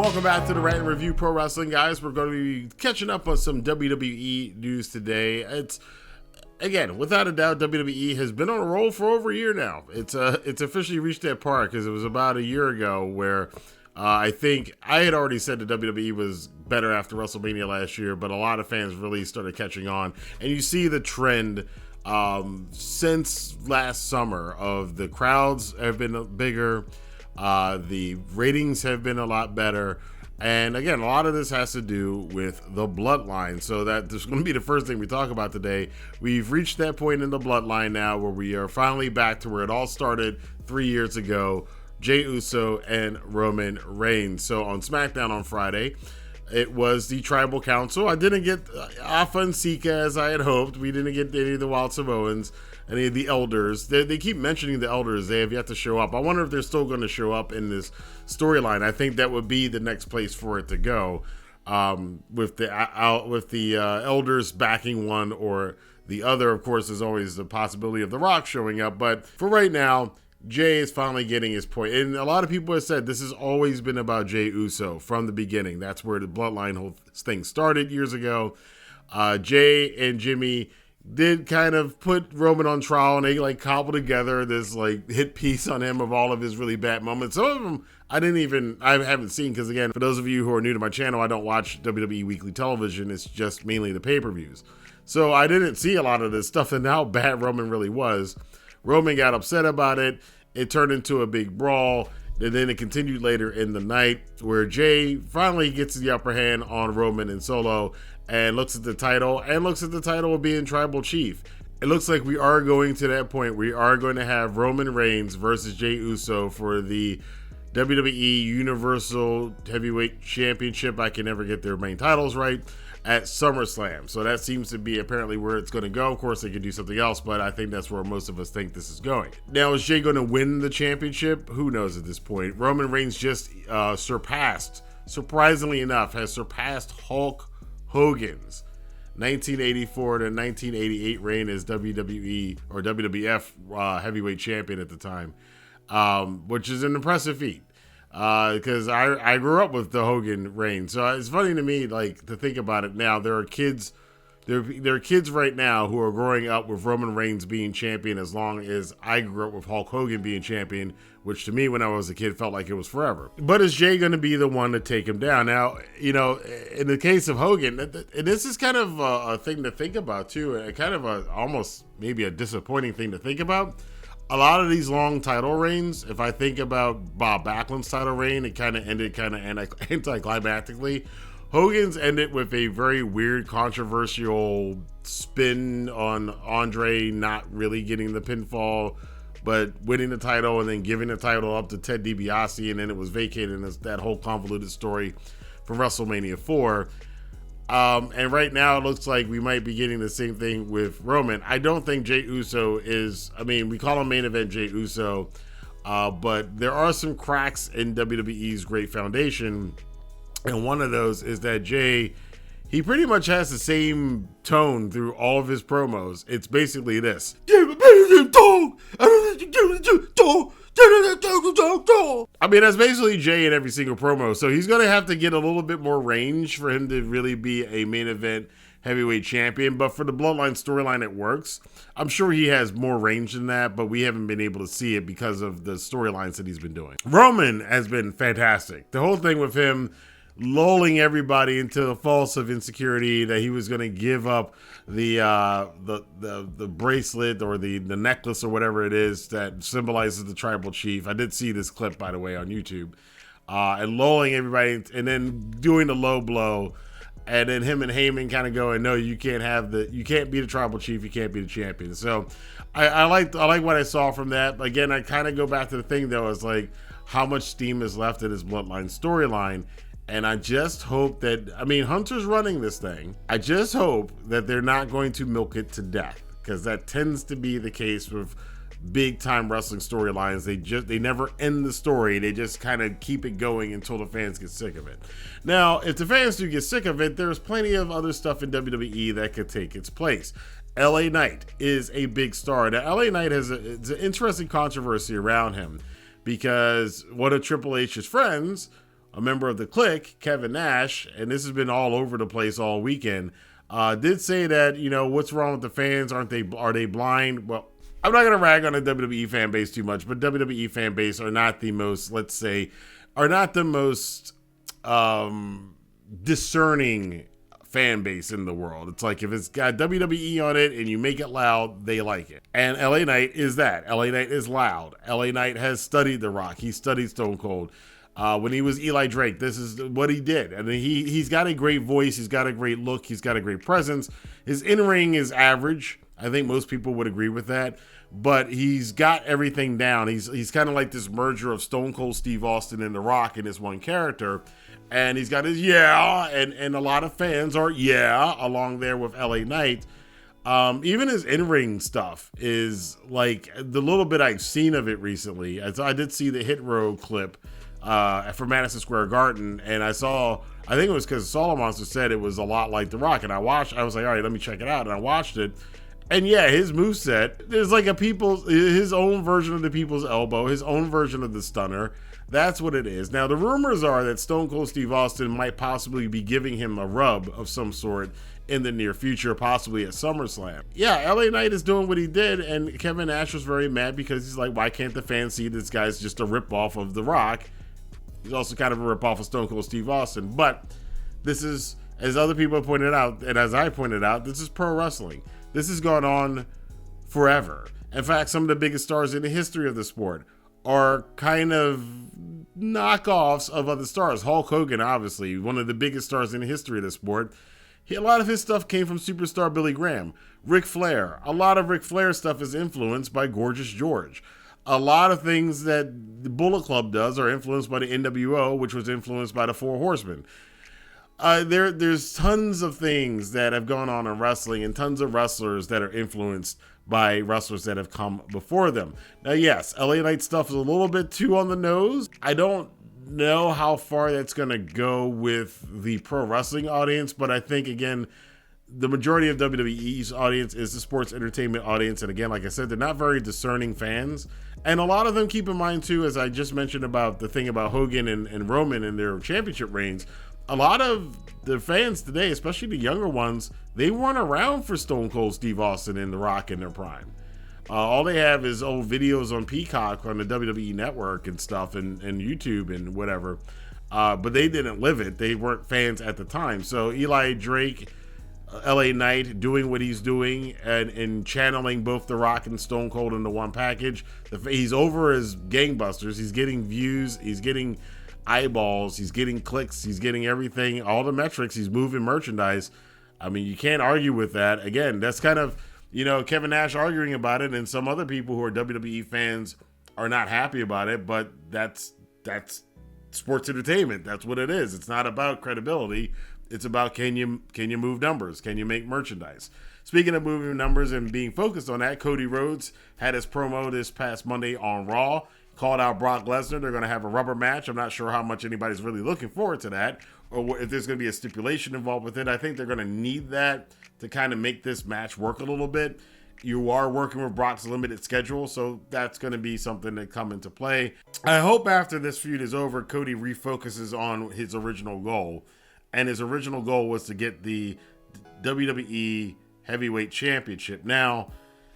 welcome back to the Rant and Review Pro Wrestling, guys. We're going to be catching up on some WWE news today. It's, again, without a doubt, WWE has been on a roll for over a year now. It's officially reached that part because it was about a year ago where I think I had already said that WWE was better after WrestleMania last year, but a lot of fans really started catching on. And you see the trend since last summer of the crowds have been bigger. The ratings have been a lot better. And again, a lot of this has to do with the Bloodline. So that this is going to be the first thing we talk about today. We've reached that point in the Bloodline now where we are finally back to where it all started 3 years ago. Jey Uso and Roman Reigns. So on SmackDown on Friday, it was the Tribal Council. I didn't get Alpha and Sika as I had hoped. We didn't get any of the Wild Samoans, any of the elders. They keep mentioning the elders. They have yet to show up. I wonder if they're still going to show up in this storyline. I think that would be the next place for it to go, with the elders backing one or the other. Of course, there's always the possibility of The Rock showing up. But for right now, Jey is finally getting his point. And a lot of people have said this has always been about Jey Uso from the beginning. That's where the Bloodline whole thing started years ago. Jey and Jimmy did kind of put Roman on trial, and they like cobbled together this like hit piece on him of all of his really bad moments. Some of them I haven't seen, because again, for those of you who are new to my channel, I don't watch WWE weekly television. It's just mainly the pay-per-views. So I didn't see a lot of this stuff and how bad Roman really was. Roman got upset about it. It turned into a big brawl. And then it continued later in the night where Jey finally gets the upper hand on Roman and Solo and looks at the title of being Tribal Chief. It looks like we are going to that point. We are going to have Roman Reigns versus Jey Uso for the WWE Universal Heavyweight Championship. I can never get their main titles right. At SummerSlam. So that seems to be apparently where it's going to go. Of course, they could do something else, but I think that's where most of us think this is going. Now, is Jey going to win the championship? Who knows at this point? Roman Reigns just surprisingly enough, has surpassed Hulk Hogan's 1984 to 1988 reign as WWE or WWF heavyweight champion at the time, which is an impressive feat. Because I grew up with the Hogan reign, so it's funny to me, like, to think about it now. There are kids right now who are growing up with Roman Reigns being champion as long as I grew up with Hulk Hogan being champion, which to me when I was a kid felt like it was forever. But is Jey going to be the one to take him down? Now, you know, in the case of Hogan, and this is kind of a thing to think about too, and kind of almost maybe a disappointing thing to think about. A lot of these long title reigns, if I think about Bob Backlund's title reign, it kind of ended anticlimactically. Hogan's ended with a very weird, controversial spin on Andre not really getting the pinfall, but winning the title and then giving the title up to Ted DiBiase, and then it was vacated, and that whole convoluted story from WrestleMania 4. And right now it looks like we might be getting the same thing with Roman. I don't think Jey Uso is, we call him main event Jey Uso, but there are some cracks in WWE's great foundation. And one of those is that Jey, he pretty much has the same tone through all of his promos. It's basically this. That's basically Jey in every single promo. So he's going to have to get a little bit more range for him to really be a main event heavyweight champion. But for the Bloodline storyline, it works. I'm sure he has more range than that, but we haven't been able to see it because of the storylines that he's been doing. Roman has been fantastic. The whole thing with him lulling everybody into a false of insecurity that he was going to give up the bracelet or the necklace or whatever it is that symbolizes the tribal chief. I did see this clip, by the way, on YouTube, and lulling everybody and then doing the low blow, and then him and Heyman kind of going, no, you can't be the tribal chief, you can't be the champion. So I like what I saw from that. Again, I kind of go back to the thing though, is like how much steam is left in his Bloodline storyline. And I just hope that, Hunter's running this thing. I just hope that they're not going to milk it to death, because that tends to be the case with big time wrestling storylines. They never end the story. They just kind of keep it going until the fans get sick of it. Now, if the fans do get sick of it, there's plenty of other stuff in WWE that could take its place. LA Knight is a big star. Now, LA Knight has it's an interesting controversy around him, because one of Triple H's friends, a member of the Clique, Kevin Nash, and this has been all over the place all weekend, did say that, what's wrong with the fans? Are they blind? Well, I'm not going to rag on the WWE fan base too much, but WWE fan base are not the most, discerning fan base in the world. It's like if it's got WWE on it and you make it loud, they like it. And LA Knight is that. LA Knight is loud. LA Knight has studied The Rock. He studied Stone Cold. When he was Eli Drake, this is what he did. I mean, he's got a great voice. He's got a great look. He's got a great presence. His in-ring is average. I think most people would agree with that. But he's got everything down. He's kind of like this merger of Stone Cold Steve Austin and The Rock in this one character. And he's got his and a lot of fans are along there with LA Knight. Even his in-ring stuff is like the little bit I've seen of it recently. I did see the Hit Row clip for Madison Square Garden, and I think it was because Solo Monster said it was a lot like The Rock, and I was like, all right, let me check it out, and I watched it, and his moveset, there's like his own version of the people's elbow, his own version of the stunner. That's what it is. Now, the rumors are that Stone Cold Steve Austin might possibly be giving him a rub of some sort in the near future, possibly at SummerSlam. LA Knight is doing what he did, and Kevin Nash was very mad because he's like, why can't the fans see this guy's just a ripoff of The Rock? He's also kind of a ripoff of Stone Cold Steve Austin. But this is, as other people have pointed out, and as I pointed out, this is pro wrestling. This has gone on forever. In fact, some of the biggest stars in the history of the sport are kind of knockoffs of other stars. Hulk Hogan, obviously, one of the biggest stars in the history of the sport. A lot of his stuff came from superstar Billy Graham. Ric Flair, a lot of Ric Flair stuff is influenced by Gorgeous George. A lot of things that the Bullet Club does are influenced by the NWO, which was influenced by the Four Horsemen. There's tons of things that have gone on in wrestling and tons of wrestlers that are influenced by wrestlers that have come before them. Now, yes, LA Knight stuff is a little bit too on the nose. I don't know how far that's going to go with the pro wrestling audience, but I think, again, the majority of WWE's audience is the sports entertainment audience. And again, like I said, they're not very discerning fans. And a lot of them, keep in mind too, as I just mentioned about the thing about Hogan and Roman and their championship reigns, a lot of the fans today, especially the younger ones, they weren't around for Stone Cold Steve Austin and The Rock in their prime. All they have is old videos on Peacock on the WWE network and stuff and YouTube and whatever. But they didn't live it. They weren't fans at the time. So Eli Drake, LA Knight doing what he's doing and channeling both The Rock and Stone Cold into one package. He's over as gangbusters. He's getting views. He's getting eyeballs. He's getting clicks. He's getting everything, all the metrics. He's moving merchandise. I mean, you can't argue with that. Again, that's kind of, Kevin Nash arguing about it, and some other people who are WWE fans are not happy about it, but that's sports entertainment. That's what it is. It's not about credibility. It's about can you move numbers? Can you make merchandise? Speaking of moving numbers and being focused on that, Cody Rhodes had his promo this past Monday on Raw, called out Brock Lesnar. They're going to have a rubber match. I'm not sure how much anybody's really looking forward to that, or if there's going to be a stipulation involved with it. I think they're going to need that to kind of make this match work a little bit. You are working with Brock's limited schedule, so that's going to be something that come into play. I hope after this feud is over, Cody refocuses on his original goal. And his original goal was to get the WWE Heavyweight Championship. Now,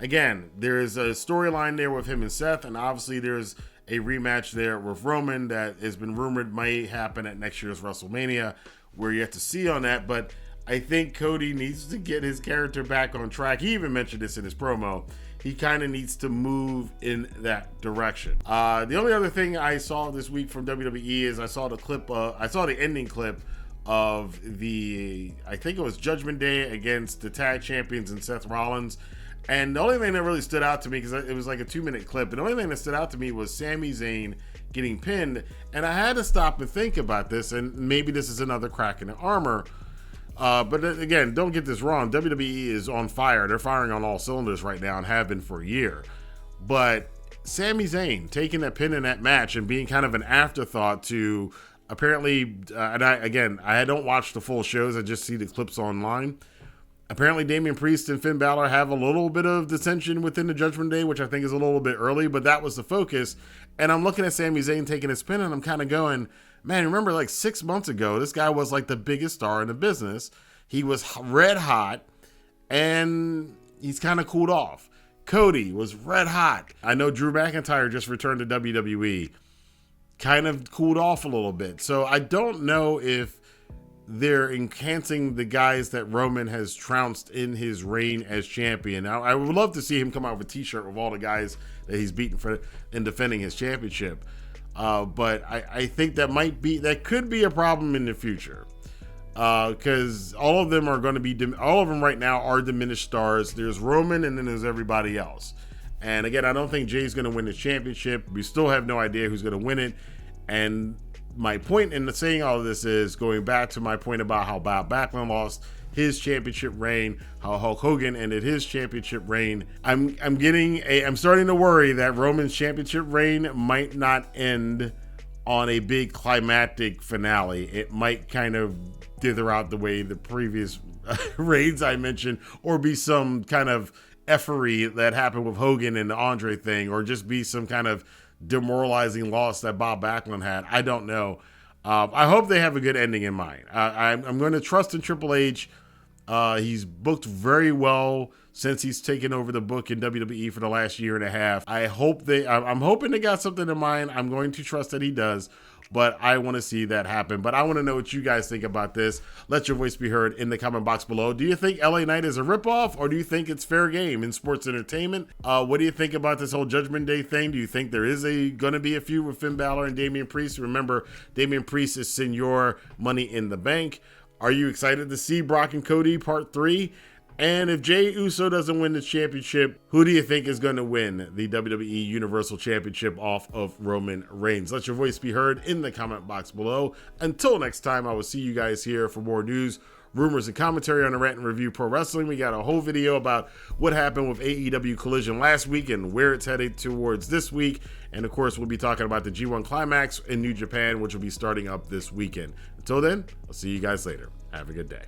again, there is a storyline there with him and Seth, and obviously there's a rematch there with Roman that has been rumored may happen at next year's WrestleMania. We're yet to see on that, but I think Cody needs to get his character back on track. He even mentioned this in his promo. He kind of needs to move in that direction. The only other thing I saw this week from WWE is I saw the ending clip of I think it was Judgment Day against the tag champions and Seth Rollins. And the only thing that really stood out to me, because it was like a 2-minute clip, and the only thing that stood out to me was Sami Zayn getting pinned. And I had to stop and think about this, and maybe this is another crack in the armor. But again, don't get this wrong. WWE is on fire. They're firing on all cylinders right now and have been for a year. But Sami Zayn taking that pin in that match and being kind of an afterthought to apparently, and I don't watch the full shows. I just see the clips online. Apparently, Damian Priest and Finn Balor have a little bit of dissension within the Judgment Day, which I think is a little bit early, but that was the focus. And I'm looking at Sami Zayn taking his pin, and I'm kind of going, man, remember like 6 months ago, this guy was like the biggest star in the business. He was red hot, and he's kind of cooled off. Cody was red hot. I know Drew McIntyre just returned to WWE, kind of cooled off a little bit. So I don't know if they're enhancing the guys that Roman has trounced in his reign as champion. Now, I would love to see him come out with a t-shirt with all the guys that he's beaten for in defending his championship. But I think that could be a problem in the future. Because all of them are going to be, all of them right now are diminished stars. There's Roman and then there's everybody else. And again, I don't think Jey's going to win the championship. We still have no idea who's going to win it. And my point in saying all of this is going back to my point about how Bob Backlund lost his championship reign, how Hulk Hogan ended his championship reign. I'm starting to worry that Roman's championship reign might not end on a big climactic finale. It might kind of dither out the way the previous reigns I mentioned, or be some kind of effery that happened with Hogan and the Andre thing, or just be some kind of demoralizing loss that Bob Backlund had. I don't know. I hope they have a good ending in mind. I'm going to trust in Triple H. He's booked very well since he's taken over the book in WWE for the last year and a half. I'm hoping they got something in mind. I'm going to trust that he does, but I want to see that happen. But I want to know what you guys think about this. Let your voice be heard in the comment box below. Do you think LA Knight is a ripoff, or do you think it's fair game in sports entertainment? What do you think about this whole Judgment Day thing? Do you think there is going to be a feud with Finn Balor and Damian Priest? Remember, Damian Priest is Senor Money in the Bank. Are you excited to see Brock and Cody Part 3? And if Jey Uso doesn't win the championship, who do you think is going to win the WWE Universal Championship off of Roman Reigns? Let your voice be heard in the comment box below. Until next time, I will see you guys here for more news, rumors, and commentary on the Rant and Review Pro Wrestling. We got a whole video about what happened with AEW Collision last week and where it's headed towards this week. And of course, we'll be talking about the G1 Climax in New Japan, which will be starting up this weekend. Until then, I'll see you guys later. Have a good day.